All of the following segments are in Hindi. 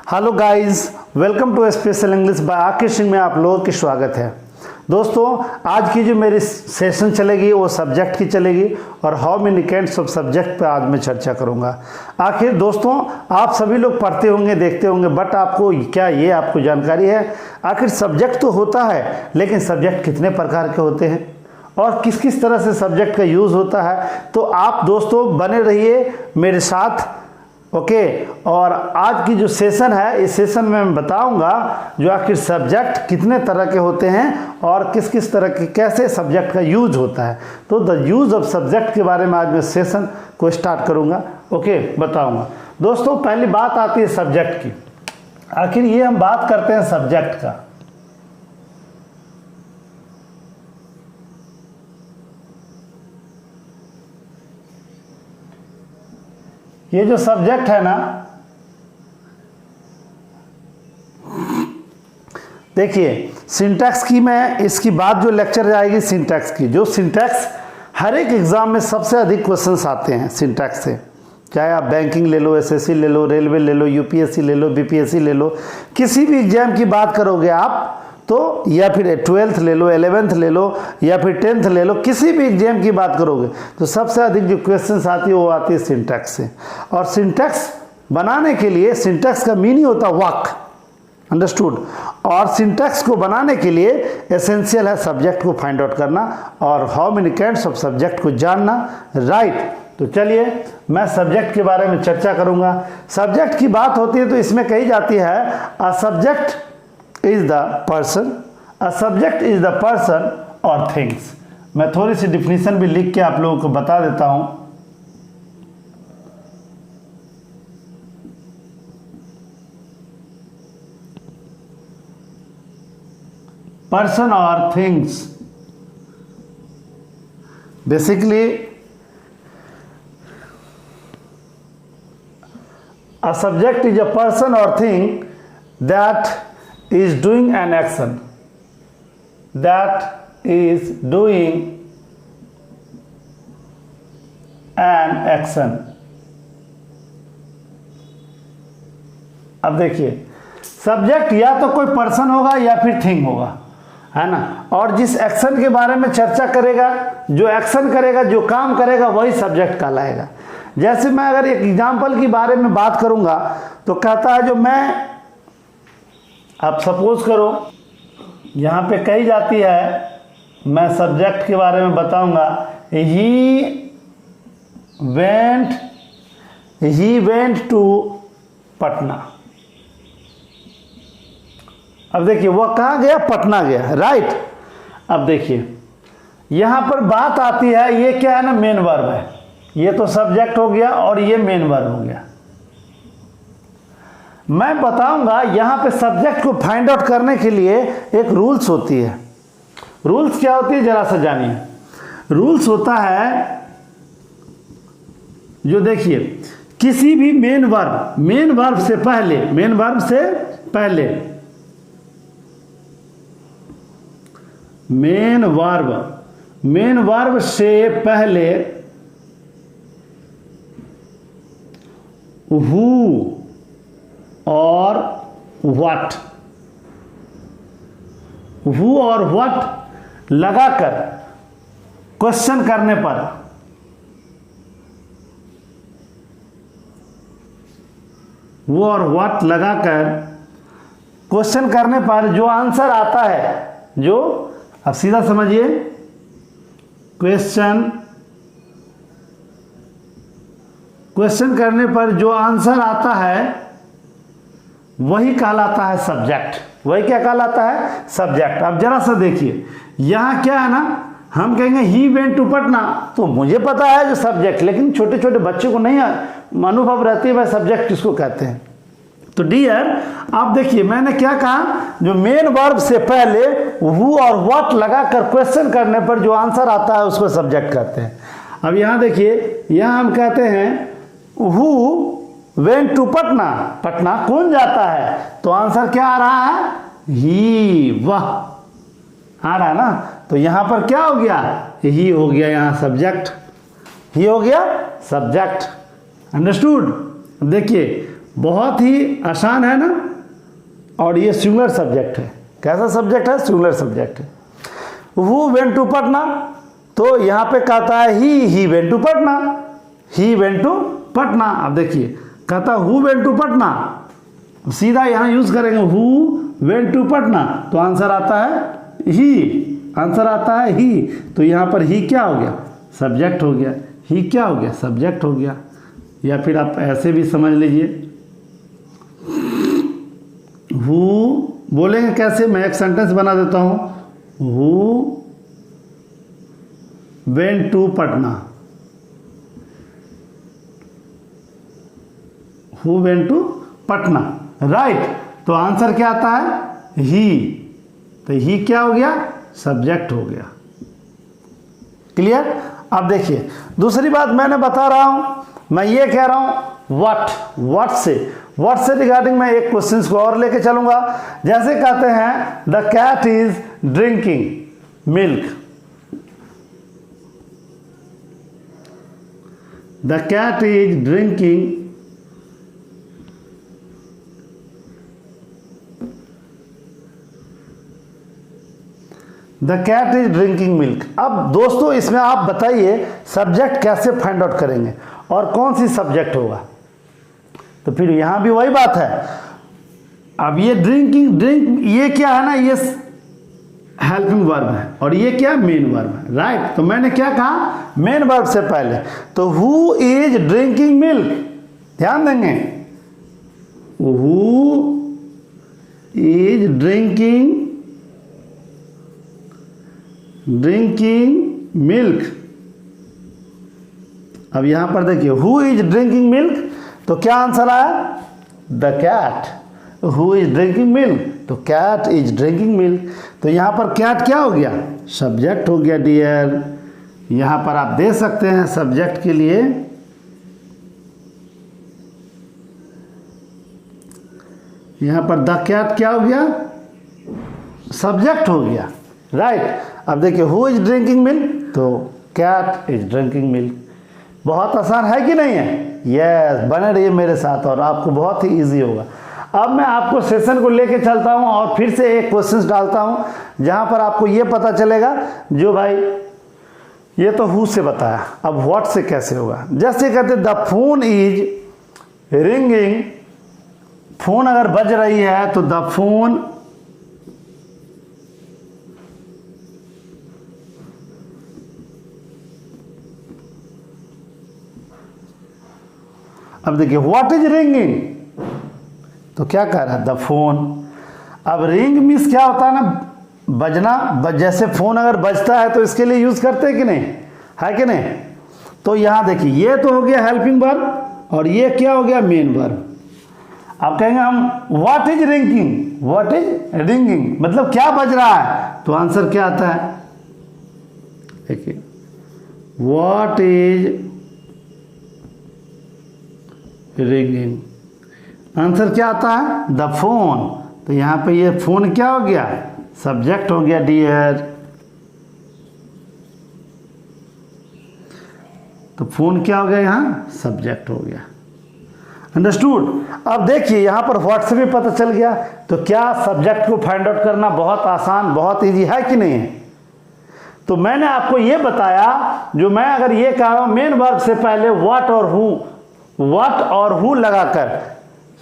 Hello guys, welcome to special English by Akish Singh में आप लोगों की स्वागत है। दोस्तों, आज की जो मेरी सेशन चलेगी वो सब्जेक्ट की चलेगी और how many kinds of subject पे आज मैं चर्चा करूंगा। आखिर दोस्तों, आप सभी लोग पढ़ते होंगे, देखते होंगे, बट आपको क्या ये आपको जानकारी है आखिर सब्जेक्ट तो होता है, लेकिन सब्जेक्ट कितने प्रकार के होते हैं और किस किस तरह से सब्जेक्ट का यूज़ होता है। तो आप दोस्तों बने रहिए मेरे साथ, ओके। और आज की जो सेशन है, इस सेशन में मैं बताऊंगा जो आखिर सब्जेक्ट कितने तरह के होते हैं और किस किस तरह के कैसे सब्जेक्ट का यूज होता है। तो द यूज ऑफ सब्जेक्ट के बारे में आज मैं सेशन को स्टार्ट करूंगा, ओके, बताऊंगा। दोस्तों, पहली बात आती है सब्जेक्ट की। आखिर ये हम बात करते हैं सब्जेक्ट का। ये जो सब्जेक्ट है ना, देखिए सिंटैक्स की मैं इसकी बाद जो लेक्चर जाएगी सिंटैक्स की, जो सिंटैक्स हर एक एग्जाम में सबसे अधिक क्वेश्चंस आते हैं सिंटैक्स से। चाहे आप बैंकिंग ले लो, एसएससी ले लो, रेलवे ले लो, यूपीएससी ले लो, बीपीएससी ले लो, किसी भी एग्जाम की बात करोगे आप तो, या फिर 12th ले लो, 11th ले लो, या फिर 10th ले लो, किसी भी एग्जाम की बात करोगे तो सबसे अधिक जो क्वेश्चंस आती है वो आती है सिंटैक्स से। और सिंटैक्स बनाने के लिए, सिंटैक्स का मीनिंग होता है वाक्य, अंडरस्टूड। और सिंटैक्स को बनाने के लिए एसेंशियल है सब्जेक्ट को फाइंड आउट करना और how many kinds of subject को जानना, राइट। तो चलिए मैं सब्जेक्ट के बारे में चर्चा करूंगा। सब्जेक्ट की बात होती है तो इसमें कही जाती है a subject is the person, a subject is the person और थिंग्स। मैं थोड़ी सी डिफिनीशन भी लिख के आप लोगों को बता देता हूं। पर्सन और things, basically a subject is a person or thing that is doing an action, that is doing an action। अब देखिए, सब्जेक्ट या तो कोई पर्सन होगा या फिर थिंग होगा, है ना। और जिस एक्शन के बारे में चर्चा करेगा, जो एक्शन करेगा, जो काम करेगा, वही सब्जेक्ट कहलाएगा। जैसे मैं अगर एक एग्जाम्पल के बारे में बात करूंगा तो कहता है जो मैं, आप सपोज करो यहाँ पे कही जाती है, मैं सब्जेक्ट के बारे में बताऊंगा, ही वेंट टू पटना। अब देखिए वह कहाँ गया, पटना गया, राइट। अब देखिए यहां पर बात आती है, ये क्या है ना, मेन वर्ब है। ये तो सब्जेक्ट हो गया और ये मेन वर्ब हो गया। मैं बताऊंगा यहां पे सब्जेक्ट को फाइंड आउट करने के लिए एक रूल्स होती है। रूल्स क्या होती है जरा सा जानिए। रूल्स होता है जो, देखिए किसी भी मेन वर्ब से पहले, मेन वर्ब से पहले, मेन वर्ब से पहले हु और व्हाट, हु और व्हाट लगाकर क्वेश्चन करने पर, वो और व्हाट लगाकर क्वेश्चन करने पर जो आंसर आता है, जो, अब सीधा समझिए, क्वेश्चन करने पर जो आंसर आता है वही कहलाता है सब्जेक्ट। वही क्या कहलाता है, सब्जेक्ट। अब जरा सा देखिए यहां क्या है ना, हम कहेंगे ही वेंट टू पटना, तो मुझे पता है जो सब्जेक्ट, लेकिन छोटे छोटे बच्चों को नहीं अनुभव रहती है भाई सब्जेक्ट किसको कहते हैं। तो डियर, आप देखिए मैंने क्या कहा, जो मेन वर्ब से पहले हु और व्हाट लगाकर क्वेश्चन करने पर जो आंसर आता है उसको सब्जेक्ट कहते हैं। अब यहां देखिए, यहां हम कहते हैं who went to Patna, Patna कौन जाता है, तो आंसर क्या आ रहा है, ही, वह आ रहा है ना। तो यहां पर क्या हो गया, ही हो गया यहां सब्जेक्ट, ही हो गया सब्जेक्ट, अंडरस्टूड। देखिए बहुत ही आसान है ना, और ये सिंगुलर सब्जेक्ट है। कैसा सब्जेक्ट है? सिंगुलर सब्जेक्ट है। हु वेंट टू पटना, तो यहाँ पे कहता है he went to Patna, he went to Patna. अब देखिए कहता हु वेंट टू पटना, सीधा यहाँ यूज करेंगे हु वेंट टू पटना, तो आंसर आता है ही, आंसर आता है ही। तो यहाँ पर ही क्या हो गया? सब्जेक्ट हो गया। ही क्या हो गया? सब्जेक्ट हो गया। या फिर आप ऐसे भी समझ लीजिए, हु बोलेंगे कैसे? मैं एक सेंटेंस बना देता हूं, who went to Patna, who went to Patna, right. तो आंसर क्या आता है? ही। तो ही क्या हो गया? सब्जेक्ट हो गया। क्लियर? अब देखिए दूसरी बात मैंने बता रहा हूं, मैं ये कह रहा हूं व्हाट से रिगार्डिंग मैं एक क्वेश्चन को और लेके चलूंगा। जैसे कहते हैं the cat is drinking milk, the cat is drinking the cat is drinking milk. अब दोस्तों इसमें आप बताइए सब्जेक्ट कैसे फाइंड आउट करेंगे और कौन सी सब्जेक्ट होगा? तो फिर यहां भी वही बात है। अब ये ड्रिंक ये क्या है ना, ये हेल्पिंग वर्ब है और ये क्या? मेन वर्ब है, राइट। तो मैंने क्या कहा? मेन वर्ब से पहले। तो हु इज ड्रिंकिंग मिल्क, ध्यान देंगे, हु इज ड्रिंकिंग मिल्क। अब यहां पर देखिए हु इज ड्रिंकिंग मिल्क, तो क्या आंसर आया? The cat. Who is drinking milk, तो कैट इज ड्रिंकिंग मिल्क। तो यहां पर कैट क्या हो गया? सब्जेक्ट हो गया डियर। यहां पर आप दे सकते हैं सब्जेक्ट के लिए यहां पर द कैट क्या हो गया? सब्जेक्ट हो गया, राइट। अब देखिए हु इज ड्रिंकिंग मिल्क, तो कैट इज ड्रिंकिंग मिल्क। बहुत आसान है कि नहीं है? यस, बने रहिए मेरे साथ और आपको बहुत ही इजी होगा। अब मैं आपको सेशन को लेके चलता हूं और फिर से एक क्वेश्चंस डालता हूं जहां पर आपको ये पता चलेगा, जो भाई ये तो हु से बताया, अब व्हाट से कैसे होगा। जैसे कहते the phone is ringing, phone अगर बज रही है तो द फोन अब देखिए व्हाट इज रिंगिंग, तो क्या कह रहा है? The phone. अब रिंग मीन्स क्या होता है ना, बजना, जैसे फोन अगर बजता है तो इसके लिए यूज करते हैं कि नहीं, है कि नहीं? तो यहां देखिए ये तो हो गया हेल्पिंग वर्ब और ये क्या हो गया? Main verb. अब कहेंगे हम what is ringing, what is ringing मतलब क्या बज रहा है, तो आंसर क्या आता है? देखिए व्हाट इज रिंगिंग, आंसर क्या आता है? The phone. तो यहां पे ये फोन क्या हो गया? सब्जेक्ट हो गया डियर। तो फोन क्या हो गया? यहां सब्जेक्ट हो गया। अंडरस्टूड? अब देखिए यहां पर व्हाट से भी पता चल गया। तो क्या सब्जेक्ट को फाइंड आउट करना बहुत आसान, बहुत इजी है कि नहीं है? तो मैंने आपको ये बताया, जो मैं अगर ये कह रहा हूं मेन वर्ब से पहले व्हाट और हु लगाकर,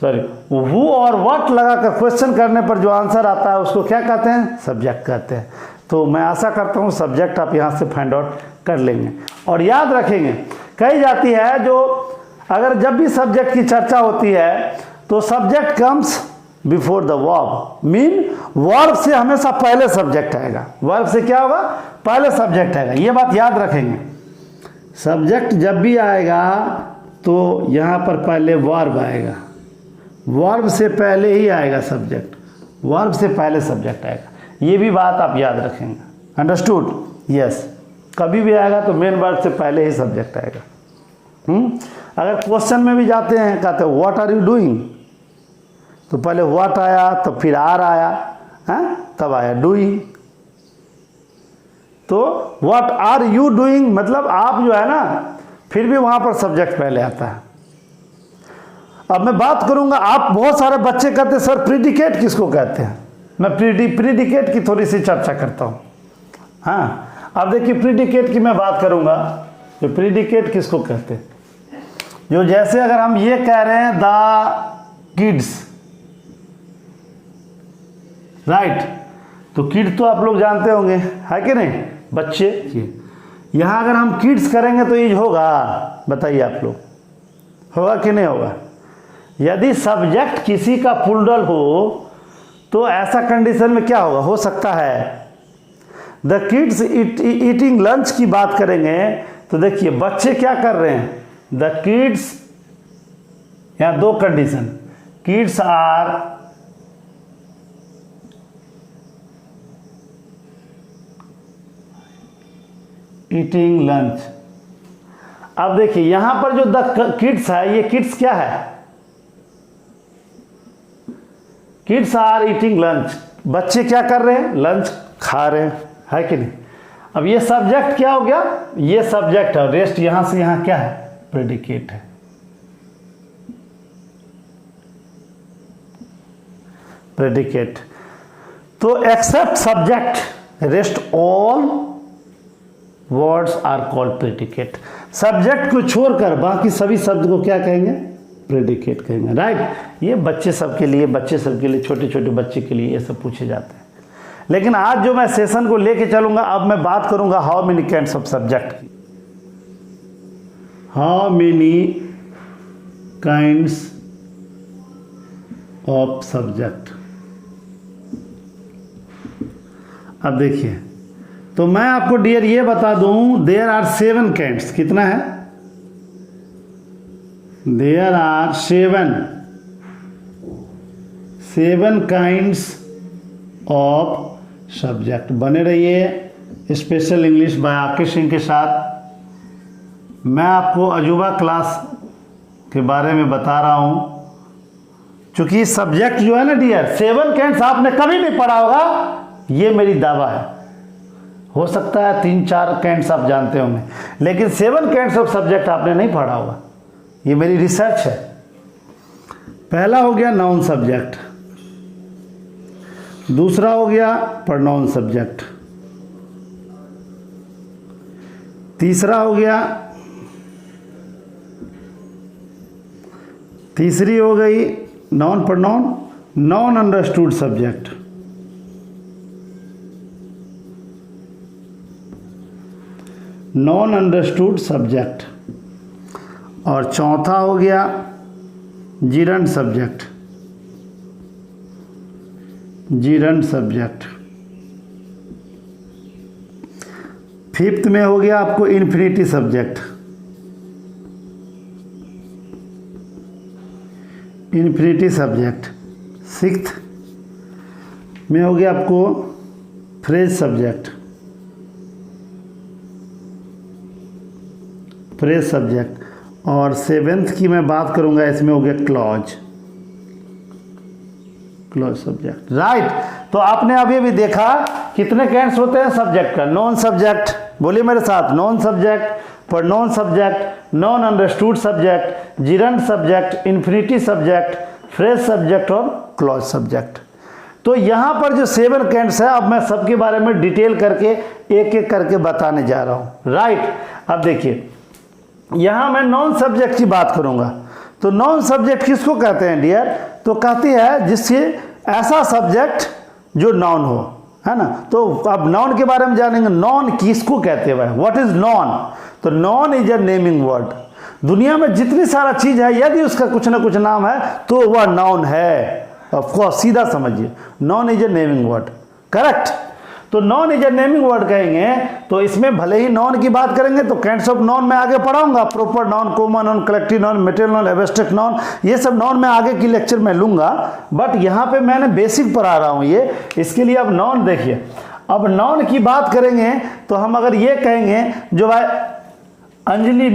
सॉरी हु और व्हाट लगाकर क्वेश्चन करने पर जो आंसर आता है उसको क्या कहते हैं? सब्जेक्ट कहते हैं। तो मैं आशा करता हूं सब्जेक्ट आप यहां से फाइंड आउट कर लेंगे। और याद रखेंगे, कही जाती है जो अगर जब भी सब्जेक्ट की चर्चा होती है तो subject comes before the verb, mean verb से हमेशा पहले सब्जेक्ट आएगा। वर्ब से क्या होगा? पहले सब्जेक्ट आएगा। ये बात याद रखेंगे, सब्जेक्ट जब भी आएगा तो यहां पर पहले वर्ब आएगा, वर्ब से पहले ही आएगा सब्जेक्ट, वर्ब से पहले सब्जेक्ट आएगा। ये भी बात आप याद रखेंगे। अंडरस्टूड? यस, कभी भी आएगा तो मेन वर्ब से पहले ही सब्जेक्ट आएगा। अगर क्वेश्चन में भी जाते हैं, कहते हैं व्हाट आर यू डूइंग, तो पहले व्हाट आया, तब फिर आर आया, तब आया डूइंग। तो व्हाट आर यू डूइंग मतलब आप जो है ना, फिर भी वहां पर सब्जेक्ट पहले आता है। अब मैं बात करूंगा, आप बहुत सारे बच्चे कहते हैं सर प्रीडिकेट किसको कहते हैं, मैं प्रीडिकेट की थोड़ी सी चर्चा करता हूं। हाँ, अब देखिए प्रीडिकेट की मैं बात करूंगा, जो प्रीडिकेट किसको कहते हैं, जो जैसे अगर हम ये कह रहे हैं द किड्स, राइट, तो किड तो आप लोग जानते होंगे, है कि नहीं, बच्चे। यहां अगर हम किड्स करेंगे तो ये होगा, बताइए आप लोग, होगा कि नहीं होगा। यदि सब्जेक्ट किसी का प्लूरल हो तो ऐसा कंडीशन में क्या होगा, हो सकता है द किड्स ईटिंग लंच की बात करेंगे तो देखिए बच्चे क्या कर रहे हैं, द किड्स, यहां दो condition, kids are eating lunch. अब देखिए यहां पर जो द किड्स है, ये किड्स क्या है, किड्स आर ईटिंग लंच, बच्चे क्या कर रहे हैं, लंच खा रहे हैं, है कि नहीं। अब ये सब्जेक्ट क्या हो गया, ये सब्जेक्ट है, रेस्ट यहां से यहां क्या है, प्रेडिकेट है। प्रेडिकेट, तो except subject rest all words are called predicate. Subject को छोड़कर बाकी सभी शब्द को क्या कहेंगे, प्रेडिकेट कहेंगे, राइट। ये बच्चे सब के लिए, छोटे छोटे बच्चे के लिए ये सब पूछे जाते हैं। लेकिन आज जो मैं सेशन को लेके चलूंगा, अब मैं बात करूंगा how many kinds of subject की। How many kinds of subject. अब देखिए, तो मैं आपको डियर ये बता दूं, देयर आर 7 काइंड्स, कितना है, there are 7 kinds of subject. बने रहिए स्पेशल इंग्लिश बाय आके सिंह के साथ। मैं आपको अजूबा क्लास के बारे में बता रहा हूं, क्योंकि सब्जेक्ट जो है ना डियर, 7 काइंड्स आपने कभी भी पढ़ा होगा, ये मेरी दावा है। हो सकता है 3-4 काइंड्स आप जानते होंगे, लेकिन 7 काइंड्स ऑफ सब्जेक्ट आपने नहीं पढ़ा होगा, ये मेरी रिसर्च है। पहला हो गया नाउन सब्जेक्ट, दूसरा हो गया प्रोनाउन सब्जेक्ट, तीसरा हो गया, तीसरी हो गई non pronoun, non understood subject, non understood subject, और चौथा हो गया gerund subject, gerund subject. Fifth में हो गया आपको infinity subject, infinity subject. Sixth में हो गया आपको फ्रेज सब्जेक्ट, फ्रेज सब्जेक्ट। और 7th की मैं बात करूंगा, इसमें हो गया क्लॉज, क्लॉज सब्जेक्ट, राइट। तो आपने अभी भी देखा कितने काइंड्स होते हैं सब्जेक्ट का, नॉन सब्जेक्ट, बोलिए मेरे साथ, non subject, pronoun subject, non understood subject, gerund subject, infinity subject, phrase subject और क्लॉज सब्जेक्ट। तो यहां पर जो 7 काइंड्स है, अब मैं सबके बारे में डिटेल करके एक एक करके बताने जा रहा हूं, राइट। अब देखिए यहां मैं नॉन सब्जेक्ट की बात करूंगा, तो नॉन सब्जेक्ट किसको कहते हैं डियर, तो कहती है जिससे ऐसा सब्जेक्ट जो नॉन हो, है ना। तो अब नॉन के बारे में जानेंगे, नॉन किसको कहते हैं, व्हाट इज नॉन। तो noun is a naming word. दुनिया में जितनी सारा चीज है, यदि उसका कुछ ना कुछ नाम है तो वह नॉन है, ऑफ कोर्स, सीधा समझिए, noun is a naming word, correct. तो noun is a naming word कहेंगे, तो इसमें भले ही नॉन की बात करेंगे तो काइंड्स ऑफ नॉन मैं आगे पढ़ाऊंगा, proper noun, common noun, collective noun, material noun, abstract non, ये सब नॉन मैं आगे की लेक्चर में लूंगा, बट यहाँ पे मैंने बेसिक पढ़ा रहा हूँ ये, इसके लिए। अब नॉन देखिए, अब नॉन की बात करेंगे तो हम अगर ये कहेंगे जो भाई Anjali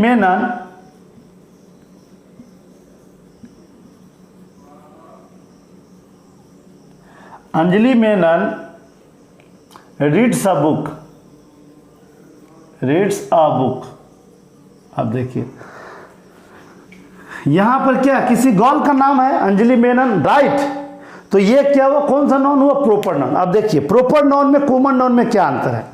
Menon reads a book, reads a book. अब देखिए यहां पर क्या किसी गर्ल का नाम है अंजलि मेनन, राइट। तो ये क्या हुआ, कौन सा नाउन हुआ, प्रॉपर नाउन। अब देखिए प्रॉपर नाउन में कॉमन नाउन में क्या अंतर है।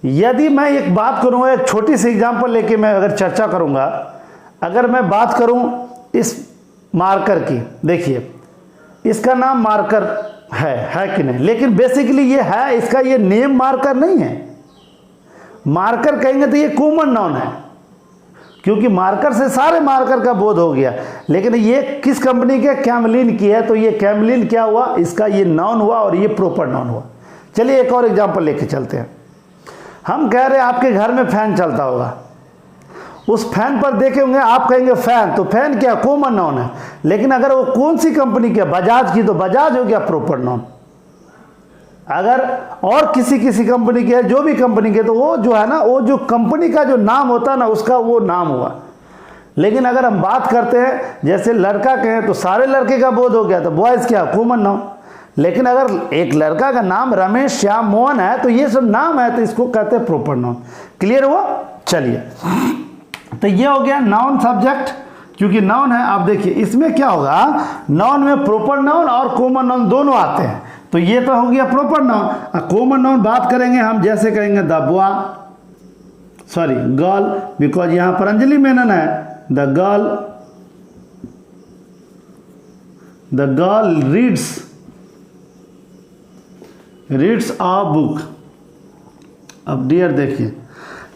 यदि मैं एक बात करूंगा, एक छोटी सी एग्जांपल लेके मैं अगर चर्चा करूंगा, अगर मैं बात करूं इस मार्कर की, देखिए इसका नाम मार्कर है कि नहीं, लेकिन बेसिकली ये है, इसका ये नेम मार्कर नहीं है। मार्कर कहेंगे तो ये कॉमन नाउन है, क्योंकि मार्कर से सारे मार्कर का बोध हो गया। लेकिन ये किस कंपनी के, कैमलिन की है, तो ये कैमलिन क्या हुआ, इसका ये नाउन हुआ और ये प्रॉपर नाउन हुआ। चलिए एक और एग्जांपल लेके चलते हैं। हम कह रहे हैं आपके घर में फैन चलता होगा, उस फैन पर देखे होंगे आप कहेंगे फैन, तो फैन क्या कॉमन नाउन है। लेकिन अगर वो कौन सी कंपनी की है, बजाज की, तो बजाज हो गया प्रॉपर नाउन। अगर और किसी कंपनी की है, जो भी कंपनी की, तो वो जो है ना, वो जो कंपनी का जो नाम होता है ना, उसका वो नाम हुआ। लेकिन अगर हम बात करते हैं जैसे लड़का कहें तो सारे लड़के का बोध हो गया, तो बॉयज क्या कॉमन नाउन। लेकिन अगर एक लड़का का नाम रमेश, श्याम, मोहन है, तो ये सब नाम है, तो इसको कहते हैं प्रॉपर नाउन। क्लियर हुआ। चलिए, तो ये हो गया नाउन सब्जेक्ट, क्योंकि नाउन है। आप देखिए इसमें क्या होगा, नाउन में प्रॉपर नाउन और कॉमन नाउन दोनों आते हैं। तो ये तो हो गया प्रॉपर नाउन। कॉमन नाउन बात करेंगे हम, जैसे कहेंगे the boy, sorry girl, because यहां पर अंजलि मेनन है, the girl reads a book. अब डियर देखिए,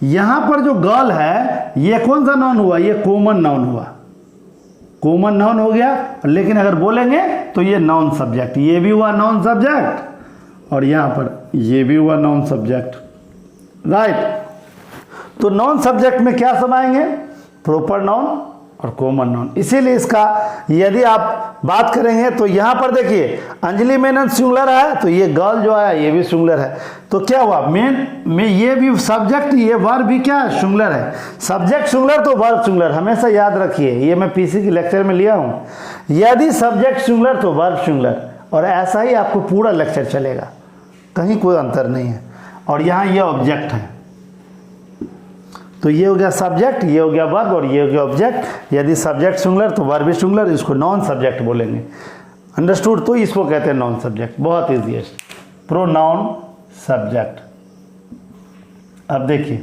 यहां पर जो गर्ल है ये कौन सा नाउन हुआ, ये कॉमन नाउन हुआ, कॉमन नाउन हो गया। लेकिन अगर बोलेंगे तो ये नाउन सब्जेक्ट, ये भी हुआ नाउन सब्जेक्ट, और यहां पर ये भी हुआ नाउन सब्जेक्ट, राइट। तो नाउन सब्जेक्ट में क्या सब आएंगे, प्रॉपर नाउन और कॉमन नाउन। इसीलिए इसका यदि आप बात करेंगे तो यहां पर देखिए अंजलि मेनन सिंगुलर है, तो ये गर्ल जो है ये भी सिंगुलर है। तो क्या हुआ, मेन में ये भी सब्जेक्ट, ये वर्ब भी क्या है, सिंगुलर है। सब्जेक्ट सिंगुलर तो वर्ब सिंगुलर, हमेशा याद रखिए, ये मैं पीसी के लेक्चर में लिया हूं। यदि सब्जेक्ट सिंगुलर तो वर्ब सिंगुलर, और ऐसा ही आपको पूरा लेक्चर चलेगा, कहीं कोई अंतर नहीं है। और यहाँ ये ऑब्जेक्ट है, तो ये हो गया सब्जेक्ट, ये हो गया वर्ब, और ये हो गया ऑब्जेक्ट। यदि सब्जेक्ट सिंगुलर तो वर्ब भी सिंगुलर, इसको नॉन सब्जेक्ट बोलेंगे। अंडरस्टूड। तो इसको कहते हैं नॉन सब्जेक्ट, बहुत ईजीएस्ट, प्रोनाउन सब्जेक्ट। अब देखिए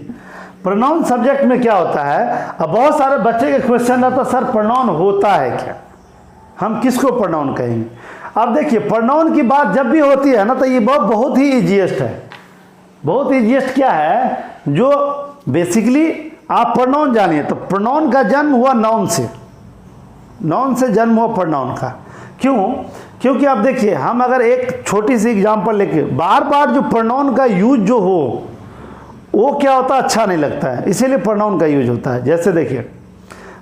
प्रोनाउन सब्जेक्ट में क्या होता है। अब बहुत सारे बच्चे के क्वेश्चन रहता है, सर प्रोनाउन होता है क्या, हम किसको प्रोनाउन कहेंगे। अब देखिए प्रोनाउन की बात जब भी होती है ना, तो ये बहुत ही ईजीएस्ट है। बहुत ईजीएस्ट क्या है, जो बेसिकली आप प्रोनाउन जानिए, तो प्रोनाउन का जन्म हुआ नाउन से, नाउन से जन्म हुआ प्रोनाउन का। क्यों, क्योंकि आप देखिए हम अगर एक छोटी सी एग्जांपल लेके, बार बार जो प्रोनाउन का यूज जो हो वो क्या होता है, अच्छा नहीं लगता है, इसीलिए प्रोनाउन का यूज होता है। जैसे देखिए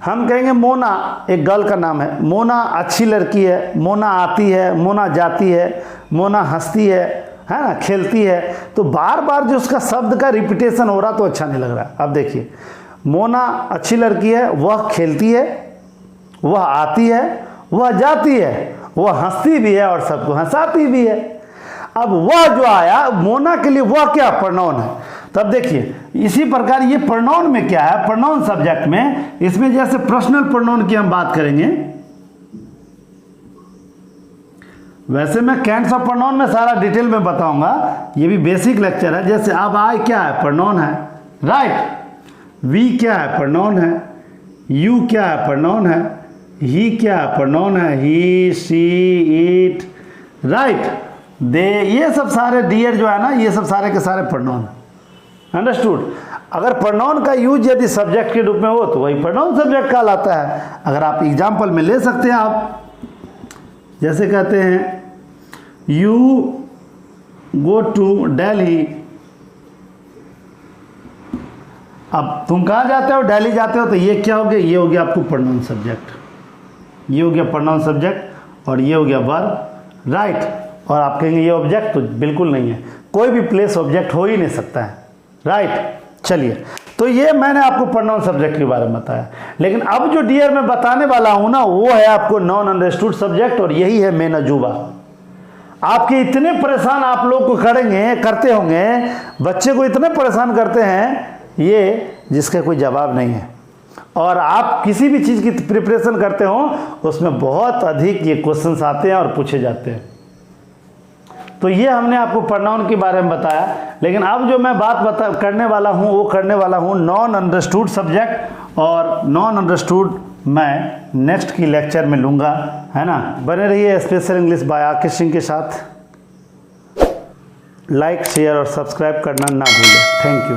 हम कहेंगे मोना, एक गर्ल का नाम है, मोना अच्छी लड़की है, मोना आती है, मोना जाती है, मोना हंसती है ना, खेलती है। तो बार बार जो उसका शब्द का रिपीटेशन हो रहा तो अच्छा नहीं लग रहा। अब देखिए मोना अच्छी लड़की है, वह खेलती है, वह आती है, वह जाती है, वह हंसती भी है और सबको हंसाती भी है। अब वह जो आया मोना के लिए, वह क्या प्रोनाउन है। तब देखिए इसी प्रकार ये प्रोनाउन में क्या है, प्रोनाउन सब्जेक्ट में, इसमें जैसे पर्सनल प्रोनाउन की हम बात करेंगे, वैसे मैं कैंट्स ऑफ प्रोनाउन में सारा डिटेल में बताऊंगा, ये भी बेसिक लेक्चर है। जैसे अब आई क्या है, प्रोनाउन है, राइट। वी क्या है, प्रोनाउन है। यू क्या है, प्रोनाउन है। ही क्या है, प्रोनाउन है। ही, शी, इट, राइट। दे, ये सब सारे, डियर जो है ना, ये सब सारे के सारे प्रोनाउन है। अंडरस्टूड। अगर प्रोनाउन का यूज यदि सब्जेक्ट के रूप में हो तो वही प्रोनाउन सब्जेक्ट कहलाता है। अगर आप एग्जाम्पल में ले सकते हैं, आप जैसे कहते हैं यू गो टू दिल्ली। अब तुम कहाँ जाते हो, दिल्ली जाते हो, तो ये क्या हो गया, ये हो गया आपको प्रोनाउन सब्जेक्ट, ये हो गया प्रोनाउन सब्जेक्ट, और ये हो गया वर्ब, राइट। और आप कहेंगे ये ऑब्जेक्ट, तो बिल्कुल नहीं है, कोई भी प्लेस ऑब्जेक्ट हो ही नहीं सकता है, राइट। चलिए, तो ये मैंने आपको प्रोनाउन सब्जेक्ट के बारे में बताया। लेकिन अब जो डियर मैं बताने वाला हूं ना, वो है आपको नॉन अंडरस्टूड सब्जेक्ट, और यही है मेन अजूबा। आपके इतने परेशान आप लोग को करते होंगे, बच्चे को इतने परेशान करते हैं ये, जिसका कोई जवाब नहीं है। और आप किसी भी चीज़ की प्रिपरेशन करते हो उसमें बहुत अधिक ये क्वेश्चंस आते हैं और पूछे जाते हैं। तो ये हमने आपको प्रोनाउन के बारे में बताया, लेकिन अब जो मैं बात करने वाला हूँ वो करने वाला हूँ नॉन अंडरस्टूड सब्जेक्ट, और नॉन अंडरस्टूड मैं नेक्स्ट की लेक्चर में लूँगा, है ना। बने रहिए special English bye Aakesh Singh के साथ। लाइक शेयर और सब्सक्राइब करना ना भूलें। Thank you.